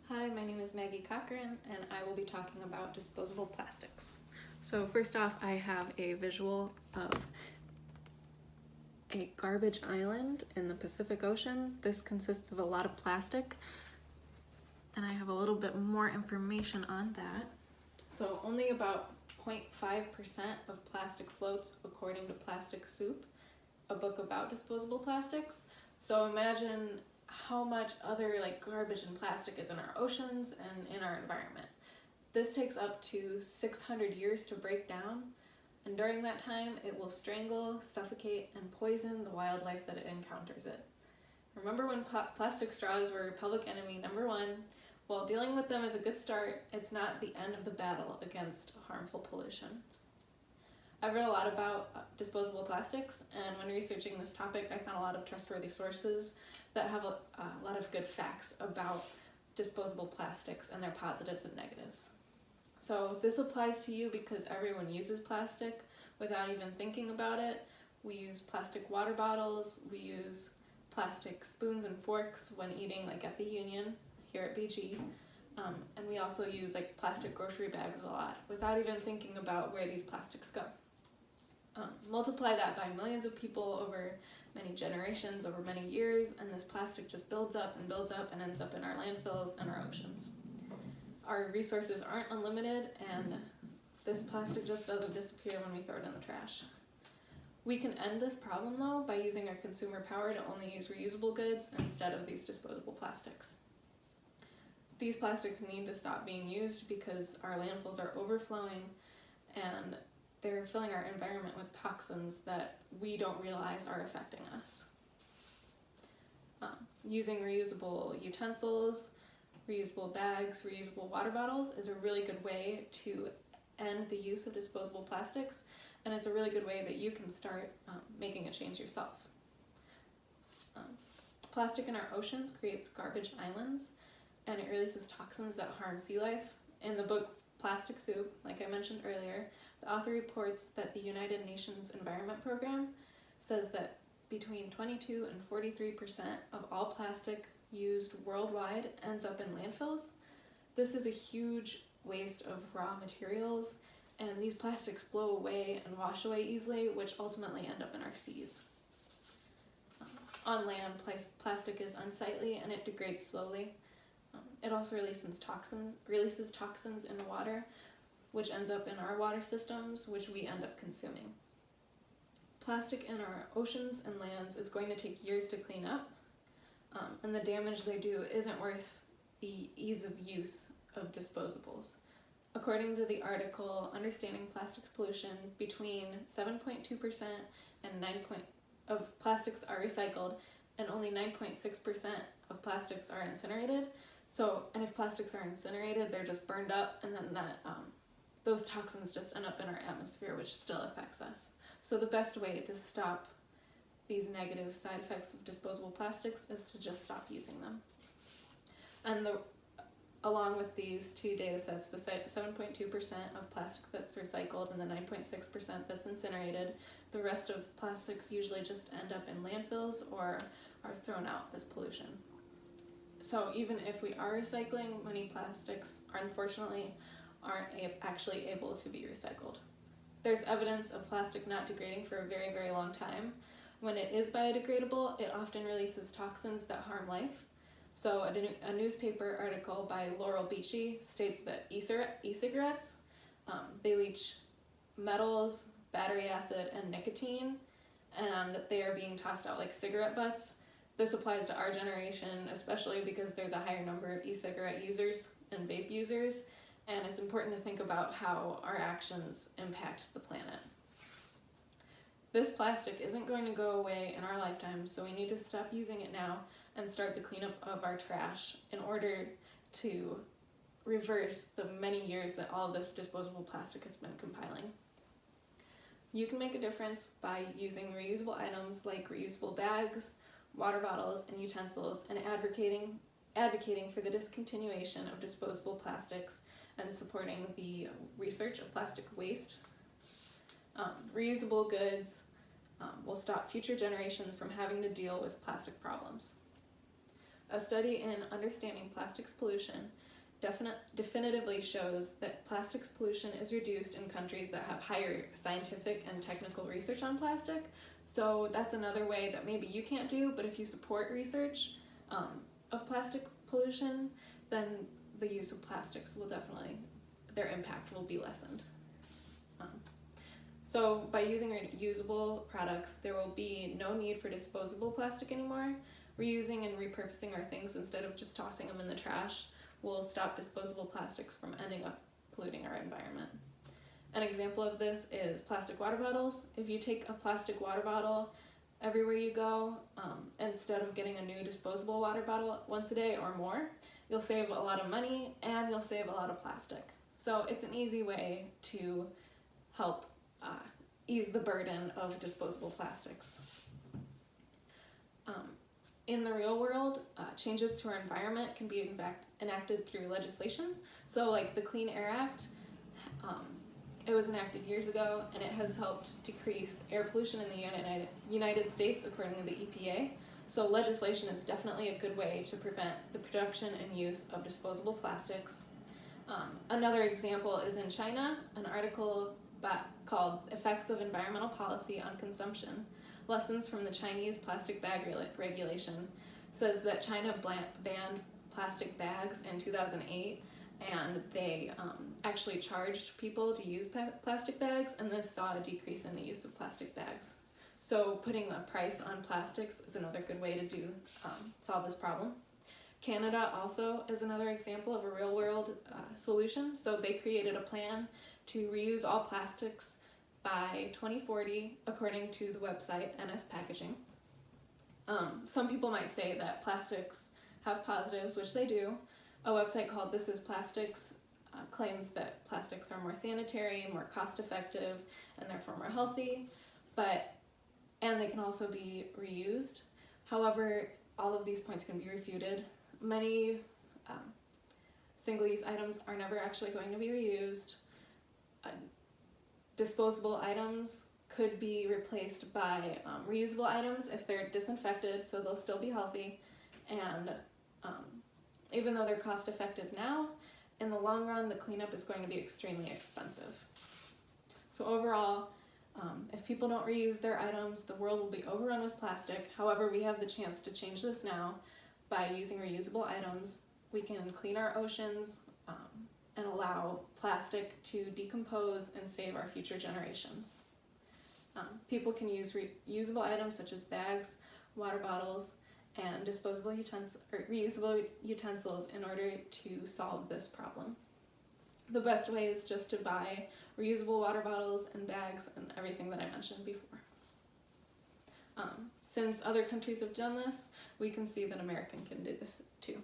Hi, my name is Maggie Cochran, and I will be talking about disposable plastics. So first off, I have a visual of a garbage island in the Pacific Ocean. This consists of a lot of plastic, and I have a little bit more information on that. So only about 0.5% of plastic floats according to Plastic Soup, a book about disposable plastics. So imagine how much other garbage and plastic is in our oceans and in our environment. This takes up to 600 years to break down, and during that time it will strangle, suffocate, and poison the wildlife that it encounters it. Remember when plastic straws were public enemy number one? While dealing with them is a good start, it's not the end of the battle against harmful pollution. I've read a lot about disposable plastics, and when researching this topic, I found a lot of trustworthy sources that have a lot of good facts about disposable plastics and their positives and negatives. So this applies to you because everyone uses plastic without even thinking about it. We use plastic water bottles, we use plastic spoons and forks when eating at the Union here at BG. And we also use plastic grocery bags a lot without even thinking about where these plastics go. Multiply that by millions of people over many generations, over many years, and this plastic just builds up and ends up in our landfills and our oceans. Our resources aren't unlimited, and this plastic just doesn't disappear when we throw it in the trash. We can end this problem though by using our consumer power to only use reusable goods instead of these disposable plastics. These plastics need to stop being used because our landfills are overflowing and they're filling our environment with toxins that we don't realize are affecting us. Using reusable utensils, reusable bags, reusable water bottles is a really good way to end the use of disposable plastics, and it's a really good way that you can start making a change yourself. Plastic in our oceans creates garbage islands, and it releases toxins that harm sea life. In the book Plastic Soup, like I mentioned earlier, the author reports that the United Nations Environment Program says that between 22 and 43% of all plastic used worldwide ends up in landfills. This is a huge waste of raw materials, and these plastics blow away and wash away easily, which ultimately end up in our seas. On land, plastic is unsightly and it degrades slowly. It also releases toxins in the water, which ends up in our water systems, which we end up consuming. Plastic in our oceans and lands is going to take years to clean up, and the damage they do isn't worth the ease of use of disposables. According to the article Understanding Plastics Pollution, between 7.2% and 9% of plastics are recycled, and only 9.6% of plastics are incinerated. And if plastics are incinerated, they're just burned up, and then those toxins just end up in our atmosphere, which still affects us. So the best way to stop these negative side effects of disposable plastics is to just stop using them. And along with these two data sets, the 7.2% of plastic that's recycled and the 9.6% that's incinerated, the rest of plastics usually just end up in landfills or are thrown out as pollution. So even if we are recycling, many plastics unfortunately aren't actually able to be recycled. There's evidence of plastic not degrading for a very, very long time. When it is biodegradable, it often releases toxins that harm life. So a newspaper article by Laurel Beachy states that e-cigarettes, they leach metals, battery acid, and nicotine, and they are being tossed out like cigarette butts. This applies to our generation, especially because there's a higher number of e-cigarette users and vape users, and it's important to think about how our actions impact the planet. This plastic isn't going to go away in our lifetime, so we need to stop using it now and start the cleanup of our trash in order to reverse the many years that all of this disposable plastic has been compiling. You can make a difference by using reusable items like reusable bags, water bottles, and utensils, and advocating for the discontinuation of disposable plastics and supporting the research of plastic waste. Reusable goods will stop future generations from having to deal with plastic problems. A study in Understanding Plastics Pollution definitively shows that plastics pollution is reduced in countries that have higher scientific and technical research on plastic. So that's another way that maybe you can't do, but if you support research of plastic pollution, then the use of plastics will definitely, their impact will be lessened. So by using reusable products, there will be no need for disposable plastic anymore. Reusing and repurposing our things instead of just tossing them in the trash will stop disposable plastics from ending up polluting our environment. An example of this is plastic water bottles. If you take a plastic water bottle everywhere you go, instead of getting a new disposable water bottle once a day or more, you'll save a lot of money and you'll save a lot of plastic. So it's an easy way to help ease the burden of disposable plastics. In the real world, changes to our environment can be enacted through legislation. So like the Clean Air Act, it was enacted years ago, and it has helped decrease air pollution in the United States according to the EPA. So legislation is definitely a good way to prevent the production and use of disposable plastics. Another example is in China, an article called Effects of Environmental Policy on Consumption. Lessons from the Chinese plastic bag regulation says that China banned plastic bags in 2008, and they actually charged people to use plastic bags, and this saw a decrease in the use of plastic bags. So putting a price on plastics is another good way to solve this problem. Canada also is another example of a real-world solution. So they created a plan to reuse all plastics by 2040, according to the website NS Packaging. Some people might say that plastics have positives, which they do. A website called This Is Plastics claims that plastics are more sanitary, more cost-effective, and therefore more healthy, and they can also be reused. However, all of these points can be refuted. Many single-use items are never actually going to be reused. Disposable items could be replaced by reusable items if they're disinfected, so they'll still be healthy. And even though they're cost effective now, in the long run, the cleanup is going to be extremely expensive. So overall, if people don't reuse their items, the world will be overrun with plastic. However, we have the chance to change this now by using reusable items. We can clean our oceans, and allow plastic to decompose and save our future generations. People can use reusable items such as bags, water bottles, and reusable utensils in order to solve this problem. The best way is just to buy reusable water bottles and bags and everything that I mentioned before. Since other countries have done this, we can see that America can do this too.